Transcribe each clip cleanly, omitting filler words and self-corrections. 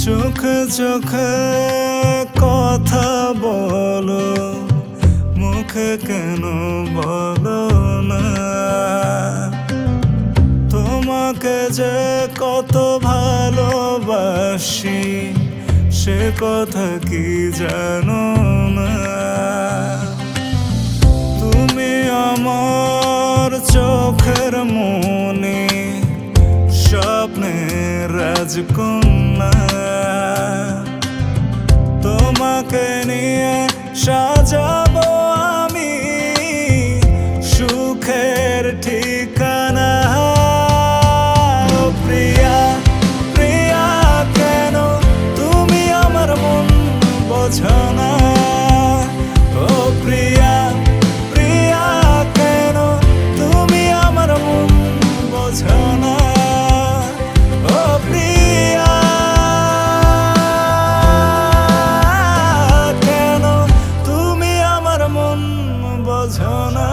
চোখে চোখে কথা বলো, মুখে কেন বলো না? তোমাকে যে কত ভালোবাসি সে কথা কি জানো না? তুমি আমার চোখের মনে, স্বপ্নের রাজকন্যা। তোমাকে নিয়ে সাজাবো আমি সুখের ঠিকানা। ও প্রিয়া, প্রিয়া কেন তুমি আমার মন বোঝো না? ও প্রিয়া, প্রিয়া কেন তুমি আমার মন বোঝো না? ও প্রিয়া, কেন তুমি আমার মন বোঝো না?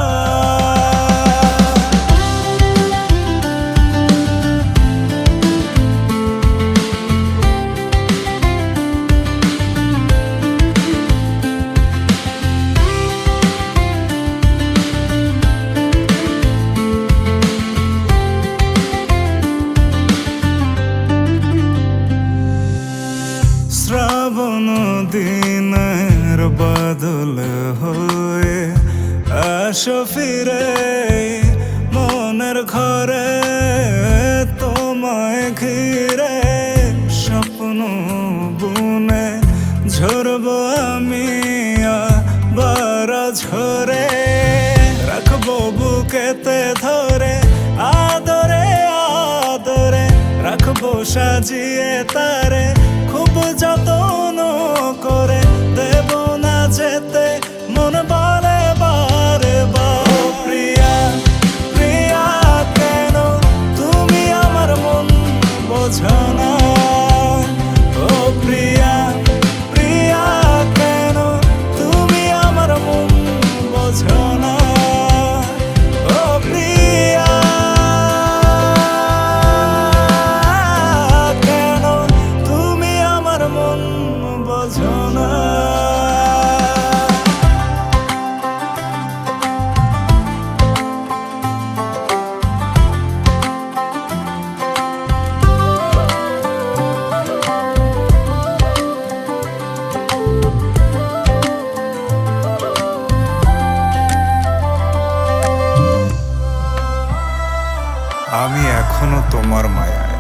শ্রাবণ দিনের বাদল হয়ে আসো ফিরে মনের ঘরে, তোমায় ঘিরে স্বপ্ন বুনে ঝরবো আমি আবার ঝরে। রাখবো বুকেতে ধরে আদরে আদরে, রাখবো সাজিয়ে তারে খুব যত্ন করে। দেব না যেতে মন বলে বারে বার। প্রিয়া, প্রিয়া কেন তুমি আমার মন বোঝো না? ও প্রিয়া, প্রিয়া কেন তুমি আমার মন বোঝো না? ও প্রিয়া, কেন তুমি আমার মন বোঝো না? আমি এখনো তোমার মায়ায়,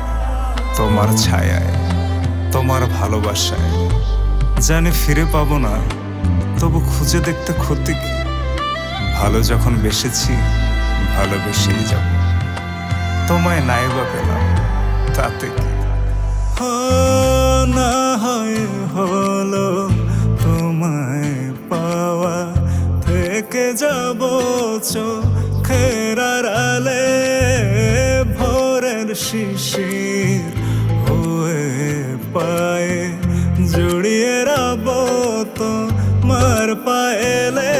তোমার ছায়ায়, তোমার ভালোবাসায়। জানি ফিরে পাবো না, তবু খুঁজে দেখতে ক্ষতি কি? ভালো যখন বেসেছি ভালোবেসেই যাব। তোমায় নাই বা পেলাম তাতে কি? না হয় হলো তোমায় পাওয়া, থেকে যাব চোখের আড়ালে ভোরের শিশির হয়ে পায়ে জড়িয়ে রাখবো তোমার পায়েলে।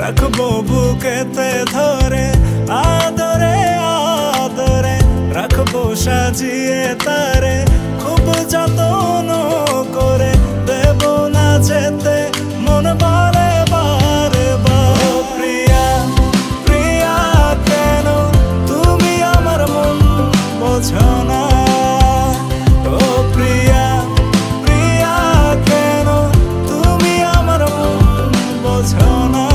রাখবো বুকেতে ধরে আদরে আদরে, রাখবো সাজিয়ে তারে খুব যত্ন করে। দেব না যেতে মন বলে বারে বার। প্রিয়া, প্রিয়া কেন তুমি আমার মন বোঝো না? ও প্রিয়া, প্রিয়া কেন তুমি আমার মন বোঝো না?